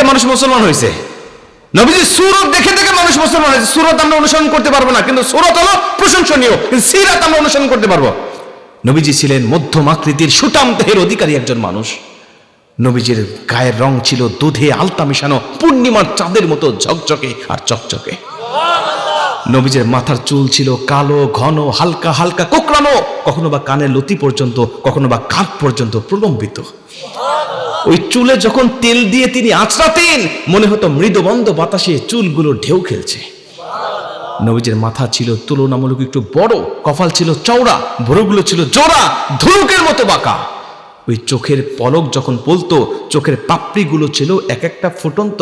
মানুষ মুসলমান হয়েছে, নবীজির সুরত দেখে দেখে মানুষ মুসলমান হয়েছে। সুরত আমরা অনুসরণ করতে পারবো না, কিন্তু সুরত হলো প্রশংসনীয়, কিন্তু সিরাত আমরা অনুসরণ করতে পারবো। নবীজি ছিলেন মধ্যম আকৃতির সুঠাম দেহের অধিকারী একজন মানুষ। নবীজির গায়ের রং ছিল দুধে আলতা মিশানো পূর্ণিমার চাঁদের মতো ঝকঝকে আর চকচকে। নবীজির মাথার চুল ছিল কালো, ঘন, হালকা হালকা কোকড়ানো, কখনো বা কানের লতি পর্যন্ত, কখনো বা কাঁধ পর্যন্ত প্রলম্বিত। ওই চুলে যখন তেল দিয়ে তিনি আঁচড়াতেন, মনে হতো মৃদুমন্দ বাতাসে চুলগুলো ঢেউ খেলছে। নবীজির মাথা ছিল তুলনামূলক একটু বড়, কপাল ছিল চওড়া, ভ্রুগুলো ছিল জোড়া, ধনুকের মতো বাঁকা। ওই চোখের পলক যখন পড়তো, চোখের পাপড়িগুলো ছিল এক একটা ফুটন্ত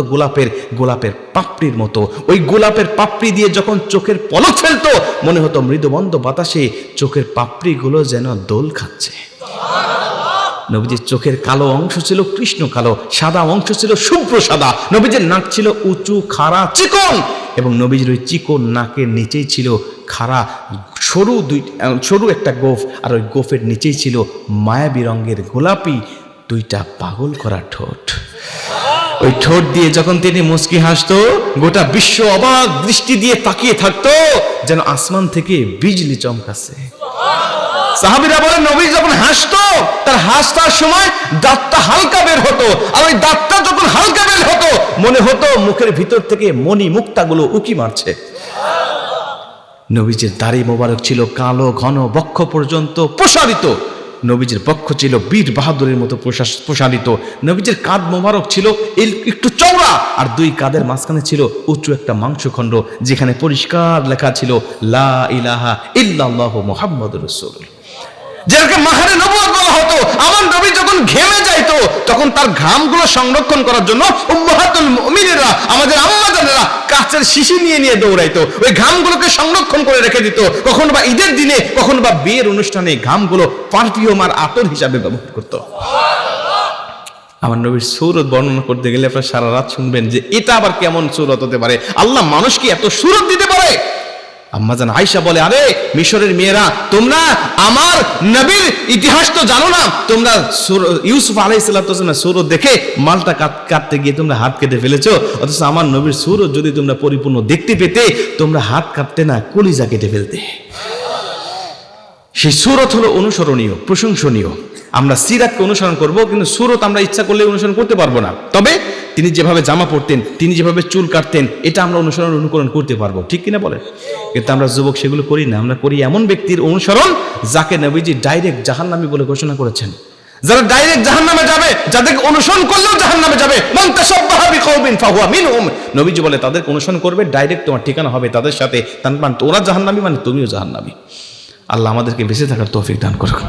গোলাপের পাপড়ির মতো। ওই গোলাপের পাপড়ি দিয়ে যখন চোখের পলক ফেলতো, মনে হতো মৃদুমন্দ বাতাসে চোখের পাপড়িগুলো যেন দোল খাচ্ছে। নবীজির চোখের কালো অংশ ছিল কৃষ্ণ কালো, সাদা অংশ ছিল শুভ্র সাদা। নবীজির নাক ছিল উঁচু, খাড়া, চিকন, এবং নবীজির ওই চিকন নাকের নিচেই ছিল খাড়া সরু একটা গোফ, আর ওই গোফের নিচেই ছিল মায়াবী রঙের গোলাপি দুইটা পাগল করা ঠোঁট। ওই ঠোঁট দিয়ে যখন তিনি মুচকি হাসতো, গোটা বিশ্ব অবাক দৃষ্টি দিয়ে তাকিয়ে থাকতো, যেন আসমান থেকে বিজলি চমকাচ্ছে। সাহাবীরা বলেন, নবী যখন হাসতো, তার হাসতার সময় দাঁতটা হালকা বের হতো, আর ওই দাঁতটা যখন হালকা বের হতো, মনে হতো মুখের ভিতর থেকে মণি মুক্তাগুলো উকি মারছে। নবীজির দাড়ি মোবারক ছিল কালো, ঘন, বক্ষ পর্যন্ত প্রসারিত। নবীজির বক্ষ ছিল বীর বাহাদুরের মতো প্রসারিত। নবীজির কাঁধ মোবারক ছিল একটু চওড়া, আর দুই কাঁধের মাঝখানে ছিল উঁচু একটা মাংসখণ্ড, যেখানে পরিষ্কার লেখা ছিল লা ইলাহা ইল্লাল্লাহু মুহাম্মাদুর রাসূলুল্লাহ, যাকে মাহারে নবুয়ত বলা হতো। আমার নবী যখন ঘেমে যাইতো, তখন তার ঘামগুলো সংরক্ষণ করার জন্য উম্মাহাতুল মুমিনিনরা, আমাদের আম্মা জানেরা, কাচের শিশি নিয়ে দৌড়াইতো, ওই ঘামগুলোকে সংরক্ষণ করে রেখে দিত। কখনো বা ঈদের দিনে, কখনো বা বিয়ের অনুষ্ঠানে ঘামগুলো পারফিউম আর আতর হিসাবে ব্যবহার করতো। আমার নবীর সূরত বর্ণনা করতে গেলে আপনারা সারা রাত শুনবেন যে এটা আবার কেমন সূরত হতে পারে, আল্লাহ মানুষকে এত সূরত দিতে পারে। আম্মাজান আয়েশা বলে, আরে মিশরের মেয়েরা, তোমরা আমার নবীর ইতিহাস তো জানো না, তোমরা ইউসুফ আলাইহিস সালামের সূরত দেখে মালটা কাটতে গিয়ে তোমরা হাত কেটে ফেলেছো, অথচ আমার নবীর সূরত যদি তোমরা পরিপূর্ণ দেখতে পেতে, তোমরা হাত কাটতে না, কলিজা কেটে ফেলতে। সেই সূরত হলো অনুসরণীয়, প্রশংসনীয়। আমরা সিরাতকে অনুসরণ করব, কিন্তু সূরত আমরা ইচ্ছা করলে অনুসরণ করতে পারবো না। তবে তিনি যেভাবে জামা পরতেন, তিনি যেভাবে চুল কাটতেন, এটা আমরা অনুকরণ করতে পারবো, ঠিক কিনা বলেন? কিন্তু আমরা যুবক সেগুলো করি না। আমরা করি এমন ব্যক্তির অনুসরণ যাকে নবীজি ডাইরেক্ট জাহান্নামী বলে ঘোষণা করেছেন। যারা ডাইরেক্ট জাহান্নামে যাবে, যাদেরকে অনুসরণ করলেও জাহান্নামে যাবে। মান তাশাব্বাহা বিকওমিন ফাহুয়া মিনহুম, নবীজি বলে তাদেরকে অনুসরণ করবে, ডাইরেক্ট তোমার ঠিকানা হবে তাদের সাথে। তার মানে তোরা জাহান্নামী, মানে তুমিও জাহান্নামী। আল্লাহ আমাদেরকে বেঁচে থাকার তৌফিক দান করুন।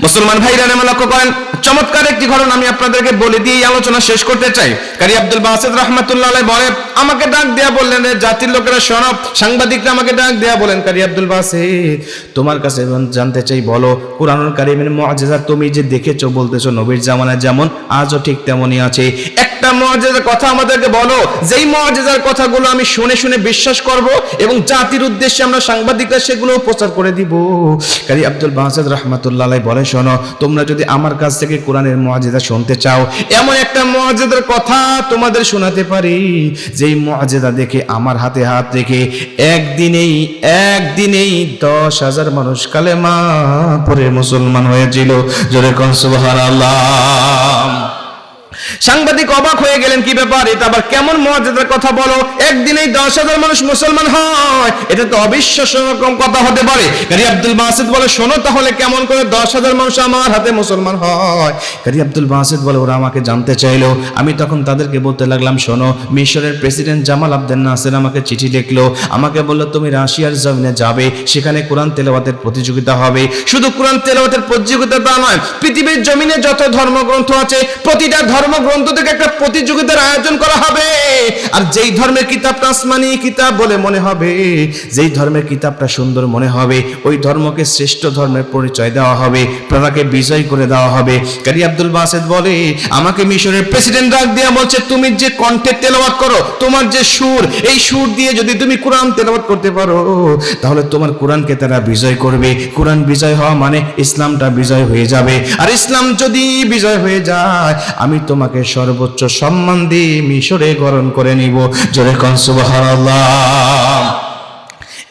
মুসলমান ভাইরা নামে লক্ষ্য করেন, চমৎকার একটি ঘটনা আমি আপনাদেরকে বলে দিয়ে আলোচনা শেষ করতে চাই। কারি আব্দুল বাসিত রাহমাতুল্লাহ আলাইহি বলে, আমাকে ডাক দেয়া বললেন, জাতির লোকেরা শোনো, সাংবাদিকরা আমাকে ডাক দেয়া বলেন, কারি আব্দুল বাসিত, তোমার কাছে জানতে চাই, বলো কুরআনুল কারীমের মুআজিজা তুমি যে দেখেছো, বলতেছো নবীর জামানায় যেমন আজও ঠিক তেমনই আছে, একটা মুআজিজার কথা আমাদেরকে বলো, যেই মুআজিজার কথাগুলো আমি শুনে শুনে বিশ্বাস করব, এবং জাতির উদ্দেশ্যে আমরা সাংবাদিকরা সেগুলো প্রচার করে দিব। কারি আব্দুল বাসিত রাহমাতুল্লাহ আলাইহি বলে, শোনো, তোমরা যদি আমার কাছ থেকে কোরআনের মুআজিজা শুনতে চাও, এমন একটা মুআজিজার কথা তোমাদের শোনাতে পারি, যেই মুআজিজা দেখে আমার হাতে হাত রেখে একদিনেই 10,000 মানুষ কালেমা পড়ে মুসলমান হয়েছিল। জোরে কোন সুবহানাল্লাহ। সাংবাদিক অবাক হয়ে গেলেন, কি ব্যাপার, এটা আবার কেমন মুআজিজার কথা বলো, একদিনেই 10,000 মানুষ মুসলমান হয়, এটা তো অবিশ্বাস্য রকম কথা হতে পারে। কারি আব্দুল বাসিত বলে, শোনো তাহলে কেমন করে 10,000 মানুষ আমার হাতে মুসলমান হয়। কারি আব্দুল বাসিত বলে, ওরা আমাকে জানতে চাইলো। আমি তখন তাদেরকে বলতে লাগলাম, শোনো, মিশরের প্রেসিডেন্ট জামাল আবদেল নাসের আমাকে চিঠি লিখলো, আমাকে বললো তুমি রাশিয়ার জমিনে যাবে, সেখানে কোরআন তেলাওয়াতের প্রতিযোগিতা হবে। শুধু কোরআন তেলাওয়াতের প্রতিযোগিতা তা নয়, পৃথিবীর জমিনে যত ধর্মগ্রন্থ আছে, প্রতিটা ধর্মগ্রন্থ থেকে একটা প্রতিযোগিতার আয়োজন করা হবে। আর যেই ধর্মের কিতাবটা আসমানি কিতাব বলে মনে হবে, যেই ধর্মের কিতাবটা সুন্দর মনে হবে, ওই ধর্মকে শ্রেষ্ঠ ধর্মের পরিচয় দেওয়া হবে, তাকে বিজয় করে দেওয়া হবে। কারি আব্দুল বাসেত বলে, আমাকে মিশরের প্রেসিডেন্ট ডাক দিয়ে বলছে, তুমি যে কণ্ঠে তেলাওয়াত করো, তোমার যে সুর, এই সুর দিয়ে যদি তুমি কোরআন তেলাওয়াত করতে পারো, তাহলে তোমার কোরআনকে তারা বিজয় করবে। কোরআন বিজয় হওয়া মানে ইসলামটা বিজয় হয়ে যাবে। আর ইসলাম যদি বিজয় হয়ে যায়, আমি তোমাকে সর্বোচ্চ সম্মান দিয়ে মিশরে গ্রহণ করে নিব। জোরে কোন সুবহানাল্লাহ।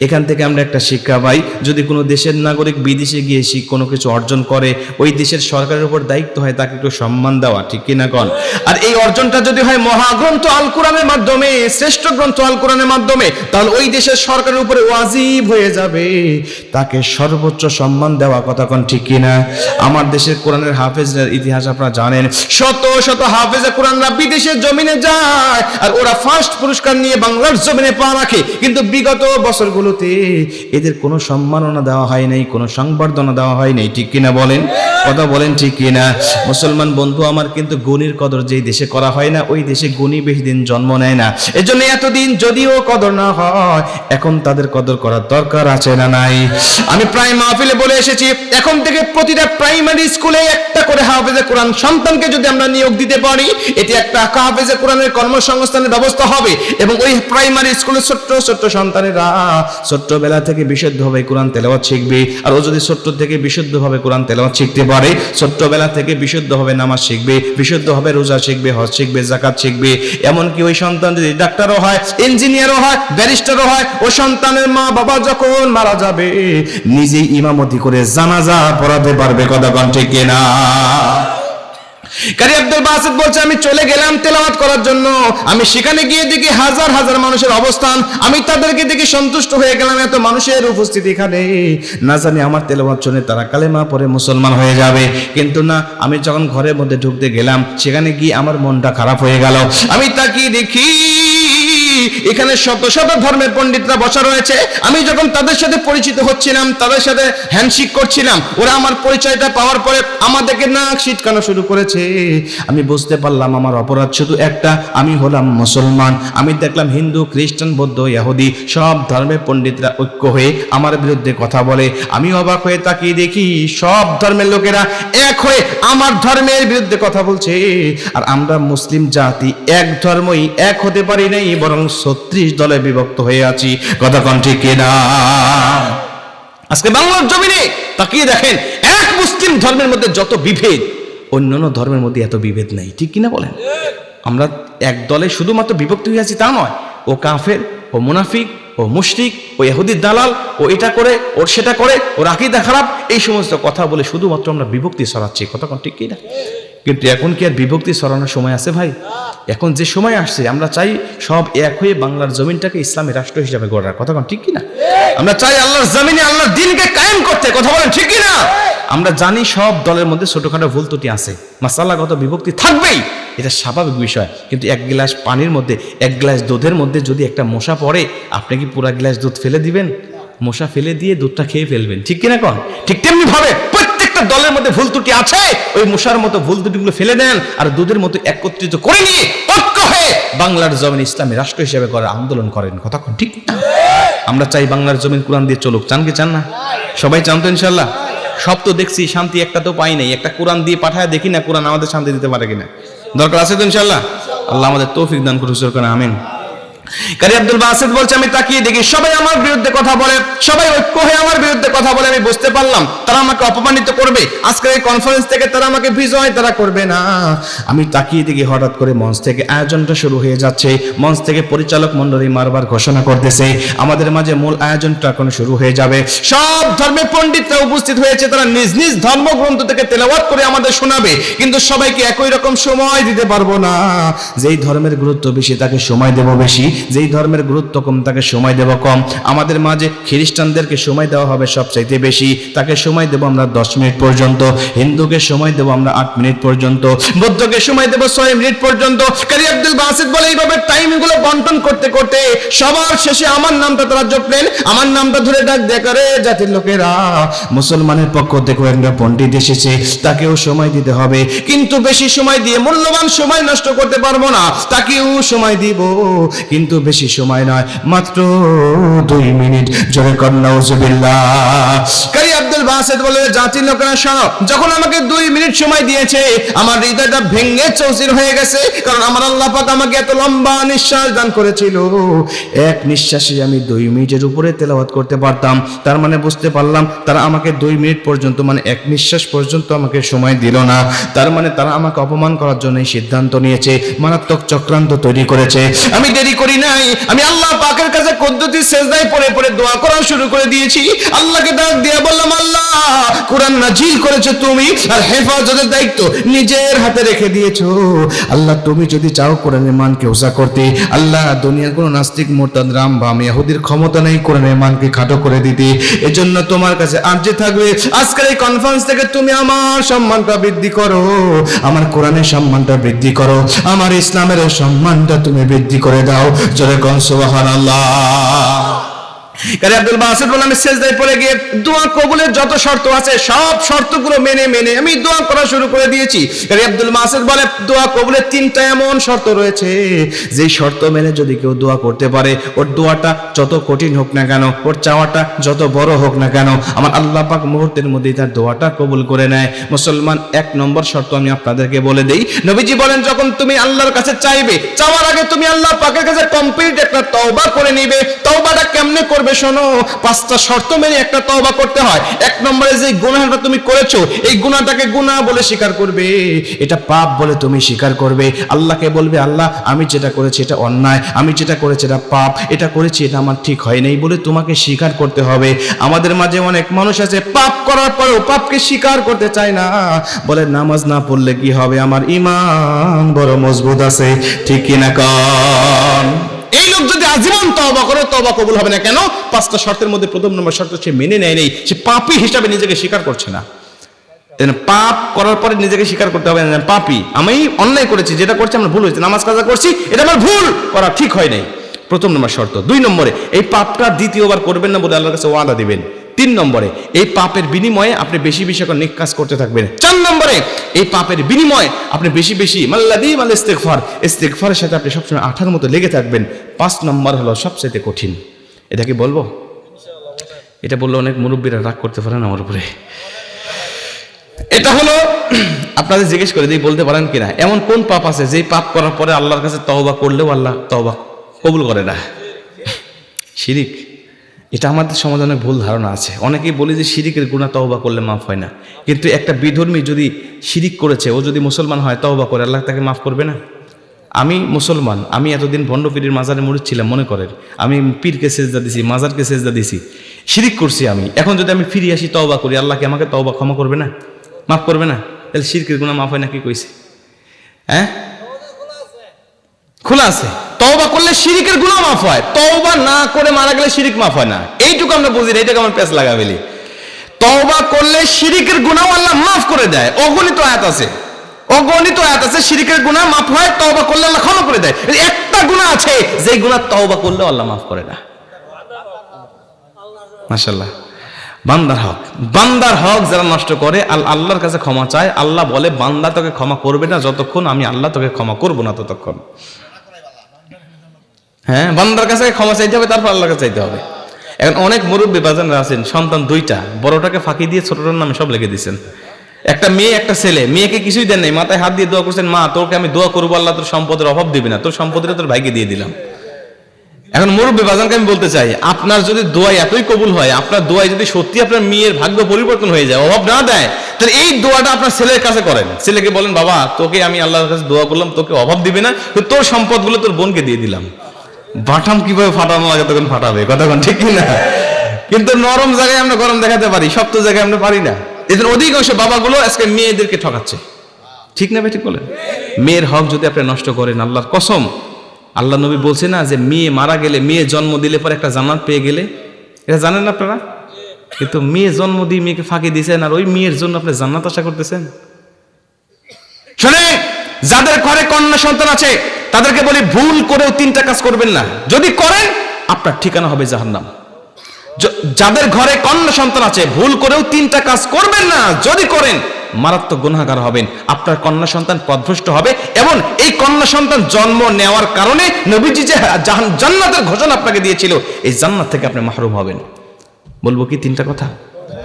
এখান থেকে আমরা একটা শিক্ষা পাই, যদি কোনো দেশের নাগরিক বিদেশে গিয়ে কোনো কিছু অর্জন করে, ওই দেশের সরকারের উপর দায়িত্ব হয় তাকে একটু সম্মান দেওয়া, ঠিক কিনা কোন? আর এই অর্জনটা যদি হয় মহাগ্রন্থ আল কোরআনের মাধ্যমে, শ্রেষ্ঠ গ্রন্থ আল কোরআনের মাধ্যমে, তাহলে ওই দেশের সরকারের উপরে ওয়াজিব হয়ে যাবে তাকে সর্বোচ্চ সম্মান দেওয়া, কথা কোন ঠিক কিনা? আমার দেশের কোরআনের হাফেজের ইতিহাস আপনারা জানেন, শত শত হাফেজে কোরআনরা বিদেশের জমিনে যায় আর ওরা ফার্স্ট পুরস্কার নিয়ে বাংলার জমিনে পা রাখে, কিন্তু বিগত বছরগুলো এদের কোনো সম্মাননা দেওয়া হয় নাই, কোনো সংবর্ধনা দেওয়া হয় নাই, ঠিক কিনা বলেন? কথা বলেন ঠিক কিনা? মুসলমান বন্ধু আমার, কিন্তু গুণীর কদর যেই দেশে করা হয় না, ওই দেশে গুণী বেশি দিন জন্ম নেয় না। এজন্য এতদিন যদিও কদর না হয়, এখন তাদের কদর করার দরকার আছে না নাই? আমি প্রায় মাহফিলে বলে এসেছি, এখন থেকে প্রতিটা প্রাইমারি স্কুলে একটা করে হাফেজে কোরআন সন্তানকে যদি আমরা নিয়োগ দিতে পারি, এটি একটা হাফেজে কোরআনের কর্মসংস্থানের ব্যবস্থা হবে। এবং ওই প্রাইমারি স্কুলের ছোট্ট ছোট্ট সন্তানেরা ছোট্টবেলা থেকে বিশুদ্ধভাবে কোরআন তেলাওয়াত শিখবে। আর ও যদি ছোট্ট থেকে বিশুদ্ধভাবে কোরআন তেলাওয়াত শিখতে পারে, ছোট্টবেলা থেকে বিশুদ্ধভাবে নামাজ শিখবে, বিশুদ্ধভাবে রোজা শিখবে, হজ শিখবে, যাকাত শিখবে, এমনকি ওই সন্তান যদি ডাক্তারও হয়, ইঞ্জিনিয়ারও হয়, ব্যারিস্টারও হয়, ও সন্তানের মা বাবা যখন মারা যাবে নিজেই ইমামতি করে জানাজা পড়াতে পারবে, কথা কোন ঠিক কিনা? কারি আব্দুল বাসেত বলছে, আমি চলে গেলাম তেলাওয়াত করার জন্য, আমি সেখানে গিয়ে দেখি হাজার হাজার মানুষের অবস্থান, আমি তাদেরকে দেখে সন্তুষ্ট হয়ে গেলাম, এত মানুষের উপস্থিতি এখানে, না জানি আমার তেলাওয়াত শুনে তারা কালেমা পড়ে মুসলমান হয়ে যাবে। কিন্তু না, আমি যখন ঘরের মধ্যে ঢুকতে গেলাম, সেখানে গিয়ে আমার মনটা খারাপ হয়ে গেল। আমি তাকিয়ে দেখি এখানে শত শত ধর্মের পণ্ডিতরা বসা রয়েছে। আমি যখন তাদের সাথে পরিচিত হচ্ছিলাম, তাদের সাথে হ্যান্ডশেক করছিলাম, ওরা আমার পরিচয়টা পাওয়ার পরে আমাদেরকে নাক ছিটকানো শুরু করেছে। আমি বুঝতে পারলাম আমার অপরাধ শুধু একটা, আমি হলাম মুসলমান। আমি দেখলাম হিন্দু, খ্রিস্টান, বৌদ্ধ, ইহুদি সব ধর্মের পণ্ডিতরা ঐক্য হয়ে আমার বিরুদ্ধে কথা বলে। আমি অবাক হয়ে তাকিয়ে দেখি সব ধর্মের লোকেরা এক হয়ে আমার ধর্মের বিরুদ্ধে কথা বলছে। আর আমরা মুসলিম জাতি এক ধর্মই এক হতে পারি নাই, বরং 36 দলে বিভক্ত হয়ে আছি, কথা কোন ঠিক কিনা? আজকে বাংলার জমিনে তাকিয়ে দেখেন, এক মুসলিম ধর্মের মধ্যে যত বিভেদ, অন্যান্য ধর্মের মধ্যে এত বিভেদ নাই, ঠিক কিনা বলেন? আমরা এক দলে শুধুমাত্র বিভক্ত হয়ে আছি তা নয়, ও কাফের, ও মুনাফিক, ও মুশরিক, ও ইহুদির দালাল, ও এটা করে, ওর সেটা করে, ওর আকীদা খারাপ, এই সমস্ত কথা বলে শুধুমাত্র আমরা বিভক্তি ছড়াচ্ছি, কথা কোন ঠিক কিনা? কিন্তু এখন কি আর বিভক্তি ছড়ানোর সময় আছে ভাই? এখন যে সময় আসছে, আমরা চাই সব এক হয়ে বাংলার জমিনটাকে ইসলামী রাষ্ট্র হিসাবে গড়ার, কথা কোন ঠিক কিনা? আমরা চাই আল্লাহর জমিনে আল্লাহর দ্বীনকে কায়েম করতে, কথা বলেন ঠিক কিনা? আমরা জানি সব দলের মধ্যে ছোটখাটো ভুল ত্রুটি আছে, মাসালাগত বিভক্তি থাকবেই, এটা স্বাভাবিক বিষয়। কিন্তু এক গ্লাস পানির মধ্যে, এক গ্লাস দুধের মধ্যে যদি একটা মশা পড়ে, আপনি কি পুরা গ্লাস দুধ ফেলে দিবেন? মশা ফেলে দিয়ে দুধটা খেয়ে ফেলবেন, ঠিক কিনা কোন? ঠিক তেমনি ভাবে প্রত্যেকটা দলের মধ্যে ভুল ত্রুটি আছে, ওই মশার মতো ভুল ত্রুটিগুলো ফেলে দেন আর দুধের মতো একত্রিত করে নিয়ে ঐক্য হয়ে বাংলার জমিন ইসলামী রাষ্ট্র হিসেবে করার আন্দোলন করেন, কথা কোন ঠিক না? আমরা চাই বাংলার জমিন কোরআন দিয়ে চলুক, চান কি চান না? সবাই চান তো ইনশাল্লাহ? সব তো দেখছি, শান্তি একটা তো পাই নাই, একটা কোরআন দিয়ে পাঠায় দেখি না কোরআন আমাদের শান্তি দিতে পারে কিনা। দরকার আছে তো ইনশাল্লাহ। আল্লাহ আমাদের তৌফিক দান করুন, আমিন। কারি আব্দুল বাসেত বলছে, আমি তাকিয়ে দেখি সবাই আমার বিরুদ্ধে কথা বলে, সবাই ঐক্য হয়ে আমার বিরুদ্ধে কথা বলে। আমি বুঝতে পারলাম তারা আমাকে অপমানিত করবে, আজকের এই কনফারেন্স থেকে তারা আমাকে বিজয় তারা করবে না। আমি তাকিয়ে দেখি হঠাৎ করে মঞ্চ থেকে আয়োজনটা শুরু হয়ে যাচ্ছে, মঞ্চ থেকে পরিচালক মণ্ডলী মারবার ঘোষণা করতেছে, আমাদের মাঝে মূল আয়োজনটা এখন শুরু হয়ে যাবে। সব ধর্মের পণ্ডিতরা উপস্থিত হয়েছে, তারা নিজ নিজ ধর্মগ্রন্থ থেকে তেলাওয়াত করে আমাদের শোনাবে। কিন্তু সবাইকে একই রকম সময় দিতে পারবো না, যেই ধর্মের গুরুত্ব বেশি তাকে সময় দেব বেশি, যেই ধর্মের গুরুত্ব কম তাকে সময় দেব কম। আমাদের মাঝে খ্রিস্টানদেরকে সময় দেওয়া হবে সবচাইতে বেশি, তাকে সময় দেব আমরা 10 মিনিট পর্যন্ত, হিন্দুকে সময় দেব আমরা 8 মিনিট পর্যন্ত, বৌদ্ধকে সময় দেব 6 মিনিট পর্যন্ত। কারি আব্দুল বাসিত বলে এইভাবে টাইমগুলো বন্টন করতে করতে সবার শেষে আমার নামটা তারা জপলেন, আমার নামটা ধরে ডাক দেখা রে জাতির লোকেরা, মুসলমানের পক্ষ থেকে একটা পণ্ডিত এসেছে, তাকেও সময় দিতে হবে, কিন্তু বেশি সময় দিয়ে মূল্যবান সময় নষ্ট করতে পারবো না, তাকেও সময় দিব, কিন্তু বেশি সময় নয়, মাত্র 2 মিনিট। জোরে কর নাউজুবিল্লাহ। কারি আব্দুল বাসিত বলে জাতির লোকেরা শোনো, যখন আমাকে 2 মিনিট সময় দিয়েছে আমার হৃদয়টা ভেঙে চৌচির হয়ে গেছে, কারণ আমার আল্লাহ পাক আমাকে এত লম্বা নিঃশ্বাস দান করেছিল, এক নিঃশ্বাসে আমি 2 মিনিটের উপরে তেলাওয়াত করতে পারতাম। তার মানে বুঝতে পারলাম তারা আমাকে 2 মিনিট পর্যন্ত মানে এক নিঃশ্বাস পর্যন্ত আমাকে সময় দিল না। তার মানে তারা আমাকে অপমান করার জন্য সিদ্ধান্ত নিয়েছে, মারাত্মক চক্রান্ত তৈরি করেছে। আমি দেরি করি নাই, আমি আল্লাহ পাকের কাছে কুদরতি সেজদায় পড়ে পড়ে দোয়া করা শুরু করে দিয়েছি। আল্লাহকে ডাক দিয়ে বললাম, আল্লাহ কুরআন নাজিল করেছো তুমি, আর হেফাজতের দায়িত্ব নিজের হাতে রেখে দিয়েছো। আল্লাহ তুমি যদি চাও কোরআনের মানকে উঁচা করতে, আল্লাহ দুনিয়ার কোনো নাস্তিক মুরতাদ রাম বাম ইহুদির ক্ষমতা নেই কোরআনের মানকে খাটো করে দিতে। এজন্য তোমার কাছে আরজি থাকবে, আজকের এই কনফারেন্স থেকে তুমি আমার সম্মানটা বৃদ্ধি করো, আমার কোরআনের সম্মানটা বৃদ্ধি করো, আমার ইসলামের সম্মানটা তুমি বৃদ্ধি করে দাও। জোরে কোন সুবহানাল্লাহ। কারি আব্দুল বাসিত বলে আমি সেজদায় পড়ে গিয়ে দোয়া কবুলের যত শর্ত আছে সব শর্তগুলো মেনে মেনে আমি দোয়া করা শুরু করে দিয়েছি। কারি আব্দুল বাসিত বলে দোয়া কবুলের 3টা এমন শর্ত রয়েছে, যেই শর্ত মেনে যদি কেউ দোয়া করতে পারে, ওর দোয়াটা যত কঠিন হোক না কেন, ওর চাওয়াটা যত বড় হোক না কেন, আমার আল্লাহ পাক মুহূর্তের মধ্যেই তার দোয়াটা কবুল করে নেয়। মুসলমান 1 নম্বর শর্ত আমি আপনাদেরকে বলে দেই। নবীজি বলেন যখন তুমি আল্লাহর কাছে চাইবে, চাওয়ার আগে তুমি আল্লাহ পাকের কাছে কমপ্লিট একটা তওবা করে নিবে। তওবাটা কেমনে করবে শোনো, 5টা শর্ত মেনে একটা তওবা করতে হয়। 1 নম্বরে যে গুনাহটা তুমি করেছো, এই গুনাহটাকে গুনাহ বলে স্বীকার করবে, এটা পাপ বলে তুমি স্বীকার করবে। আল্লাহকে বলবে, আল্লাহ আমি যেটা করেছি এটা অন্যায়, আমি যেটা করেছি এটা পাপ, এটা করেছি এটা আমার ঠিক হয় নাই বলে তোমাকে স্বীকার করতে হবে। আমাদের মাঝে অনেক মানুষ আছে পাপ করার পরেও পাপকে স্বীকার করতে চায় না, বলে নামাজ না পড়লে কি হবে, আমার ঈমান বড় মজবুত আছে। ঠিক কি না কোন? এই লোক যদি আজীবন তওবা করে, তওবা কবুল হবে না। কেন? 5টা শর্তের মধ্যে 1 নম্বর শর্ত সে মেনে নেয় নেই, সে পাপী হিসাবে নিজেকে স্বীকার করছে না। পাপ করার পরে নিজেকে স্বীকার করতে হবে না, পাপী, আমি অন্যায় করেছি, যেটা করছি আমার ভুল হয়েছে, নামাজ কাজা করছি এটা আমার ভুল, করা ঠিক হয় নাই। 1 নম্বর শর্ত। 2 নম্বরে এই পাপটা দ্বিতীয়বার করবেন না বলে আল্লাহর কাছে ওয়াদা দিবেন। 3 নম্বরে এই পাপের বিনিময়ে আপনি বেশি বেশি করে নেক কাজ করতে থাকবেন। 4 নম্বরে এই পাপের বিনিময়ে আপনি বেশি বেশি মাল্লাদি মাল ইস্তিগফার, ইস্তিগফারের সাথে আপনি সবসময় আঠার মতো লেগে থাকবেন। 5 নম্বর হলো সবচেয়ে কঠিন। এটা কি বলবো? এটা বললে অনেক মুরব্বীরা রাগ করতে পারেন আমার উপরে। এটা হলো আপনাদের জিজ্ঞেস করে দিই, বলতে পারেন কিনা এমন কোন পাপ আছে যে পাপ করার পরে আল্লাহর কাছে তওবা করলেও আল্লাহ তওবা কবুল করে না? শিরিক। এটা আমাদের সমাজে অনেক ভুল ধারণা আছে। অনেকেই বলে যে শিরিকের গুনাহ তওবা করলে মাফ হয় না, কিন্তু একটা বিধর্মী যদি শিরিক করেছে, ও যদি মুসলমান হয় তওবা করে, আল্লাহ তাকে মাফ করবে না? আমি মুসলমান, আমি এতদিন ভণ্ড পীরের মাজারে মুরিদ ছিলাম, মনে করেন আমি পীরকে সেজদা দিছি, মাজারকে সেজদা দিছি, শিরিক করছি আমি। এখন যদি আমি ফিরে আসি তওবা করি, আল্লাহ কি আমাকে তওবা ক্ষমা করবে না, মাফ করবে না? তাহলে শিরকের গুনাহ মাফ হয় না? কি কইছে? হ্যাঁ, খোলা আছে। তওবা করলে শিরিকের গুনাহ মাফ হয়, তওবা না করে মারা গেলে শিরিক মাফ হয় না। এইটুকু আমরা বুঝি না, এইটাকে আমার পেছ লাগা ফেলি। তওবা করলে শিরিকের গুনাহ আল্লাহ মাফ করে দেয়, অগণিত আয়াত আছে, অগণিত আয়াত আছে শিরিকের গুনাহ মাফ হয়, তওবা করলে আল্লাহ ক্ষমা করে দেয়। একটা গুনাহ আছে যে গুনাহ তওবা করলেও আল্লাহ মাফ করে না। মাশাআল্লাহ। বান্দার হক, বান্দার হক যারা নষ্ট করে আল্লাহর কাছে ক্ষমা চায়, আল্লাহ বলে বান্দা তোকে ক্ষমা করবে না যতক্ষণ আমি আল্লাহ তোকে ক্ষমা করব না ততক্ষণ। হ্যাঁ, বান্দার কাছে ক্ষমা চাইতে হবে, তারপর আল্লাহর কাছে চাইতে হবে। এখন অনেক মুরব্বী বাজানরা আছেন, সন্তান 2টা, বড়টাকে ফাঁকি দিয়ে ছোটটার নামে সব লিখে দিচ্ছেন। একটা মেয়ে একটা ছেলে, মেয়েকে কিছুই দেন নাই, মাথায় হাত দিয়ে দোয়া করছেন, মা তোকে আমি দোয়া করবো আল্লাহ তোর সম্পদের অভাব দিবি না, তোর সম্পদটা তোর ভাইকে দিয়ে দিলাম। এখন মুরব্বী বাজানকে আমি বলতে চাই, আপনার যদি দোয়া এতই কবুল হয়, আপনার দোয়ায় যদি সত্যি আপনার মেয়ের ভাগ্য পরিবর্তন হয়ে যায়, অভাব না দেয়, তাহলে এই দোয়াটা আপনার ছেলের কাছে করেন। ছেলেকে বলেন, বাবা তোকে আমি আল্লাহর কাছে দোয়া করলাম, তোকে অভাব দিবে না, তোর সম্পদগুলো তোর বোনকে দিয়ে দিলাম। বাটাম কিভাবে ফাটানো লাগে তখন ফাটাবে, কতক্ষণ, ঠিক কিনা? কিন্তু নরম জায়গায় আমরা গরম দেখাতে পারি, শক্ত জায়গায় আমরা পারি না। এদের অধিকাংশ বাবাগুলো আজকে মেয়েদেরকে ঠকাচ্ছে, ঠিক না ভাই? ঠিক বলেন। মেয়ের হক যদি আপনি নষ্ট করেন, আল্লাহর কসম আল্লাহ নবী বলছে না যে মেয়ে মারা গেলে, মেয়ে জন্ম দিলে পরে একটা জান্নাত পেয়ে গেলে, এটা জানেন না আপনারা? কিন্তু মেয়ে জন্ম দিয়ে মেয়েকে ফাঁকি দিয়েছেন, আর ওই মেয়ের জন্য আপনি জান্নাত আশা করতেছেন। শুনে, যাদের ঘরে কন্যা সন্তান আছে তাদেরকে বলি, ভুল করেও 3টা কাজ করবেন না। যদি করেন আপনার ঠিকানা হবে জাহান্নাম। যাদের ঘরে কন্যা সন্তান আছে, ভুল করেও 3টা কাজ করবেন না। যদি করেন মারাত্মক গুনাহগার হবেন, আপনার কন্যা সন্তান পথভ্রষ্ট হবে, এবং এই কন্যা সন্তান জন্ম নেওয়ার কারণে নবীজি যে জান্নাতের ঘোষণা আপনাকে দিয়েছিল, এই জান্নাত থেকে আপনি মাহরুম হবেন। বলবো কি 3টা কথা?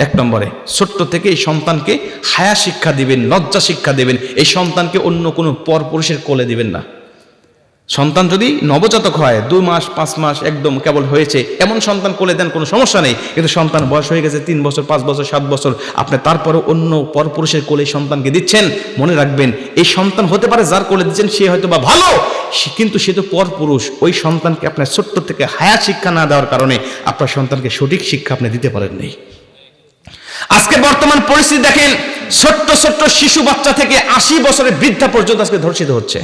1 নম্বরে, ছোট্ট থেকে এই সন্তানকে হায়া শিক্ষা দিবেন, লজ্জা শিক্ষা দিবেন। এই সন্তানকে অন্য কোনো পরপুরুষের কোলে দিবেন না। সন্তান যদি নবজাতক হয়, 2 মাস 5 মাস একদম কেবল হয়েছে, এমন সন্তান কোলে দেন, কোনো সমস্যা নেই। কিন্তু সন্তান বয়স হয়ে গেছে 3 বছর 5 বছর 7 বছর, আপনি তারপরে অন্য পরপুরুষের কোলে সন্তানকে দিচ্ছেন, মনে রাখবেন এই সন্তান হতে পারে যার কোলে দিচ্ছেন সে হয়তো বা ভালো, কিন্তু সে তো পরপুরুষ। ওই সন্তানকে আপনার ছোট্ট থেকে হায়া শিক্ষা না দেওয়ার কারণে আপনার সন্তানকে সঠিক শিক্ষা আপনি দিতে পারেননি। আজকে বর্তমান পরিস্থিতি দেখেন, ছোট্ট ছোট্ট শিশু বাচ্চা থেকে 80 বছরের বৃদ্ধা পর্যন্ত আজকে ধর্ষিত হচ্ছে।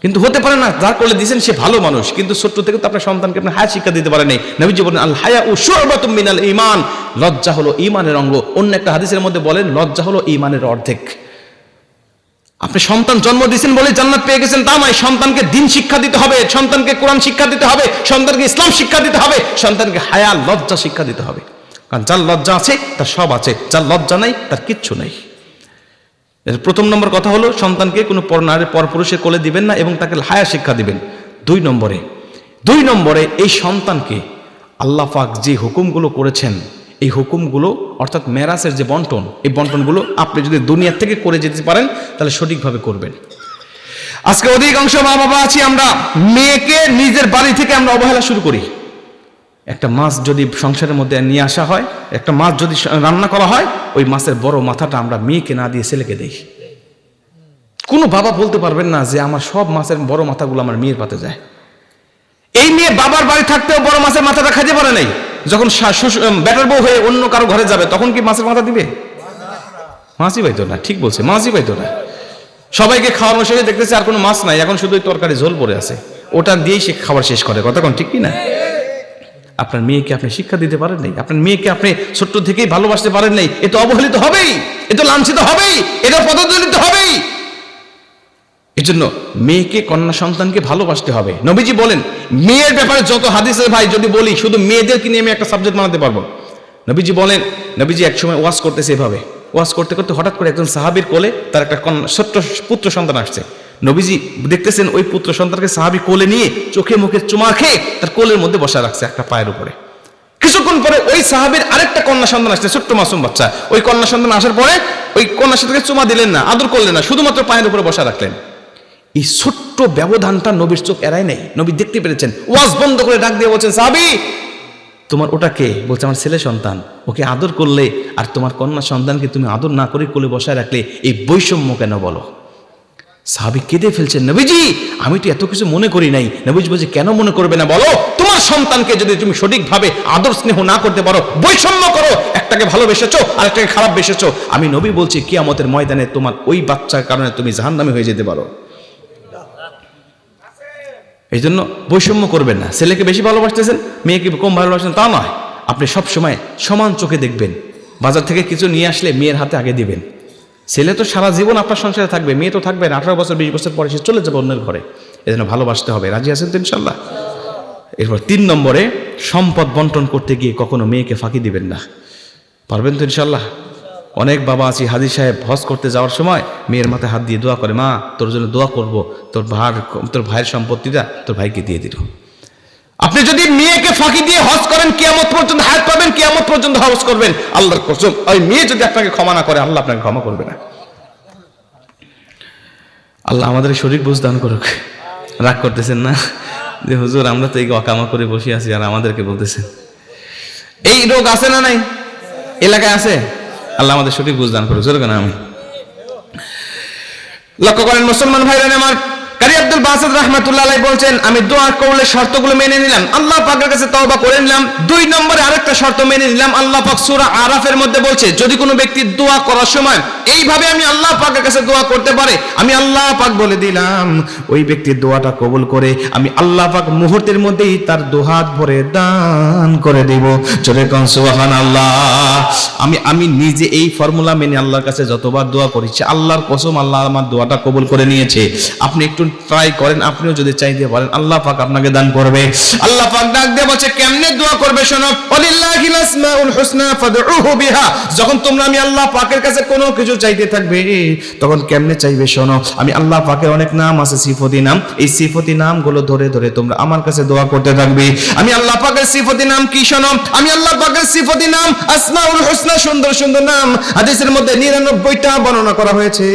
কিন্তু হতে পারে না যার কোলে দিয়েছেন সে ভালো মানুষ, কিন্তু ছোট্ট থেকে তো আপনার সন্তানকে আপনি হায়া শিক্ষা দিতে পারেন নাই। নবীজি বলেন, আল হায়া ও শুরবাতুম মিনাল ঈমান, লজ্জা হলো ঈমানের অঙ্গ। অন্য একটা হাদিসের মধ্যে বলেন, লজ্জা হলো ঈমানের অর্ধেক। আপনি সন্তান জন্ম দিয়েছেন বলে জান্নাত পেয়ে গেছেন তা নয়। সন্তানকে দ্বীন শিক্ষা দিতে হবে, সন্তানকে কোরআন শিক্ষা দিতে হবে, সন্তানকে ইসলাম শিক্ষা দিতে হবে, সন্তানকে হায়া লজ্জা শিক্ষা দিতে হবে। কারণ যার লজ্জা আছে তার সব আছে, যার লজ্জা নাই তার কিচ্ছু নাই। প্রথম নম্বর কথা হলো, সন্তানকে কোনো পরপুরুষের কোলে দিবেন না এবং তাকে হায়া শিক্ষা দিবেন। 2 নম্বরে এই সন্তানকে আল্লাহ পাক যে হুকুমগুলো করেছেন, এই হুকুমগুলো অর্থাৎ মেরাসের যে বন্টন, এই বন্টনগুলো আপনি যদি দুনিয়া থেকে করে যেতে পারেন তাহলে সঠিকভাবে করবেন। আজকে অধিকাংশ মা বাবা আছি আমরা, মেয়েকে নিজের বাড়ি থেকে আমরা অবহেলা শুরু করি। একটা মাছ যদি সংসারের মধ্যে নিয়ে আসা হয়, একটা মাছ যদি রান্না করা হয়, ওই মাছের বড় মাথাটা আমরা মেয়েকে না দিয়ে ছেলেকে দেই। কোনো বাবা বলতে পারবেন না যে আমার সব মাছের বড় মাথাগুলো আমার মেয়ের পাতে যায়। এই মেয়ে বাবার বাড়ি থাকতেও বড় মাছের মাথাটা খাইতে পারে নাই, যখন বেটার বউ হয়ে অন্য কারো ঘরে যাবে তখন কি মাছের মাথা দিবে? মাছই পাইতো না। ঠিক বলছে, মাছই পাইতো না। সবাইকে খাওয়ানোর শেষে দেখতেছে আর কোনো মাছ নাই, এখন শুধু তরকারি ঝোল পড়ে আছে, ওটা দিয়েই সে খাবার শেষ করে। কথা কোন ঠিক কি না? আপনার মেয়েকে আপনি শিক্ষা দিতে পারেন নাই, আপনার মেয়েকে আপনি ছোট্ট থেকেই ভালোবাসতে পারেন নাই, এ তো অবহেলিত হবেই, এ তো লাঞ্ছিত হবেই, এটা পদদলিত হবেই। এই জন্য মেয়েকে, কন্যা সন্তানকে ভালোবাসতে হবে। নবীজি বলেন, মেয়ের ব্যাপারে যত হাদিসের ভাই যদি বলি, শুধু মেয়েদেরকে নিয়ে আমি একটা সাবজেক্ট বানাতে পারবো। নবীজি বলেন, নবীজি একসময় ওয়াজ করতেছে, এভাবে ওয়াজ করতে করতে হঠাৎ করে একজন সাহাবীর কোলে তার একটা ছোট্ট পুত্র সন্তান আসছে। নবীজি দেখতেছেন ওই পুত্র সন্তানকে সাহাবী কোলে নিয়ে চোখে মুখে চুমা খেয়ে তার কোলের মধ্যে বসা রাখছে একটা পায়ের উপরে। কিছুক্ষণ পরে ওই সাহাবীর আরেকটা কন্যা সন্তান আসছে, ছোট্ট মাসুম বাচ্চা। ওই কন্যা সন্তান আসার পরে ওই কন্যা সন্তানকে চুমা দিলেন না, আদর করলেন না, শুধুমাত্র পায়ের উপরে বসা রাখলেন। এই ছোট্ট ব্যবধানটা নবীর চোখ এড়ায় নাই, নবী দেখতে পেরেছেন। ওয়াজ বন্ধ করে ডাক দিয়ে বলছেন, সাহাবী তোমার ওটা কে? বলছে আমার ছেলে সন্তান। ওকে আদর করলে আর তোমার কন্যা সন্তানকে তুমি আদর না করে কোলে বসায় রাখলে, এই বৈষম্য কেন বলো? সাহাবী কেঁদে ফেলছেন, নবীজি আমি তো এত কিছু মনে করি নাই। নবীজি বলছে, কেন মনে করবে না বলো? তোমার সন্তানকে যদি তুমি সঠিকভাবে আদর স্নেহ না করতে পারো, বৈষম্য করো, একটাকে ভালোবেসেছো আর একটাকে খারাপ বেসেছো, আমি নবী বলছি কিয়ামতের ময়দানে তোমার ওই বাচ্চার কারণে তুমি জাহান্নামী হয়ে যেতে পারো। এই জন্য বৈষম্য করবেন না। ছেলেকে বেশি ভালোবাসতেছেন, মেয়েকে কম ভালোবাসতেন তা নয়। আপনি সবসময় সমান চোখে দেখবেন। বাজার থেকে কিছু নিয়ে আসলে মেয়ের হাতে আগে দিবেন। ছেলে তো সারা জীবন আপনার সংসারে থাকবে, মেয়ে তো থাকবে না, 18 বছর 20 বছর পরে সে চলে যাবে অন্যের ঘরে। এই জন্য ভালোবাসতে হবে। রাজি আছেন তো ইনশাল্লাহ? এরপর 3 নম্বরে, সম্পদ বন্টন করতে গিয়ে কখনো মেয়েকে ফাঁকি দিবেন না। পারবেন তো ইনশাল্লাহ? অনেক বাবা আছি, হাজী সাহেব হজ করতে যাওয়ার সময় মেয়ের মাথায় হাত দিয়ে দোয়া করে, মা তোর জন্য দোয়া করব, তোর ভাইয়ের সম্পত্তিটা তোর ভাইকে দিয়ে দিল। আপনি যদি মেয়েকে ফাঁকি দিয়ে হজ করেন, কিয়ামত পর্যন্ত হায়াত পাবেন, কিয়ামত পর্যন্ত হজ করবেন। আল্লাহর কসম, ওই মেয়ে যদি আপনাকে ক্ষমা না করে, আল্লাহ আপনাকে ক্ষমা করবে না। আল্লাহ আমাদের শরীর বুঝ দান করুক। রাগ করতেছেন না যে হুজুর আমরা তো এই অকামা করে বসে আছি আর আমাদেরকে বলতেছেন? এই রোগ আছে না নাই? এলাকায় আছে? আল্লাহ আমাদের সঠিক বুঝ দান করুক। জোরে কেন আমি লক্ষ্য করেন মুসলমান ভাইরা আমার, কারি আব্দুল বাসিত রাহমাতুল্লাহ আলাইহি বলছেন, আমি দোয়া করলে শর্তগুলো মেনে নিলাম, আল্লাহ পাকের কাছে তওবা করে নিলাম। 2 নম্বরে আরেকটা শর্ত মেনে নিলাম, আল্লাহ পাক সূরা আরাফের মধ্যে বলছে যদি কোনো ব্যক্তি দোয়া করার সময় এইভাবে আমি আল্লাহ পাকের কাছে দোয়া করতে পারে, আমি আল্লাহ পাক বলে দিলাম ওই ব্যক্তির দোয়াটা কবুল করে আমি আল্লাহ পাক মুহূর্তের মধ্যেই তার দুহাত ভরে দান করে দেব। জোরে কোন সুবহানাল্লাহ। আমি নিজে এই ফর্মুলা মেনে আল্লাহর কাছে যতবার দোয়া করেছি, আল্লাহর কসম আল্লাহ আমার দোয়াটা কবুল করে নিয়েছে। আপনি একটু ট্রাই করেন, আপনিও যদি চাইতে পারেন আল্লাহ পাক আপনাকে দান করবে। আল্লাহ পাক ডাক দিয়ে বলছে কেমনে দোয়া করবে শোনো, ওয়ালিল্লাহিল আসমাউল হুসনা ফাদউহু বিহা। যখন তোমরা আমি আল্লাহ পাকের কাছে কোনো কিছু চাইতে থাকবে তখন কেমনে চাইবে শোনো, আমি আল্লাহ পাকের অনেক নাম আছে, সিফতি নাম, এই সিফতি নামগুলো ধরে ধরে তোমরা আমার কাছে দোয়া করতে থাকবে। আমি আল্লাহ পাকের সিফতি নাম কি শোনো, আমি আল্লাহ পাকের সিফতি নাম আসমাউল হুসনা, সুন্দর সুন্দর নাম। হাদিসের মধ্যে 99টা বর্ণনা করা হয়েছে।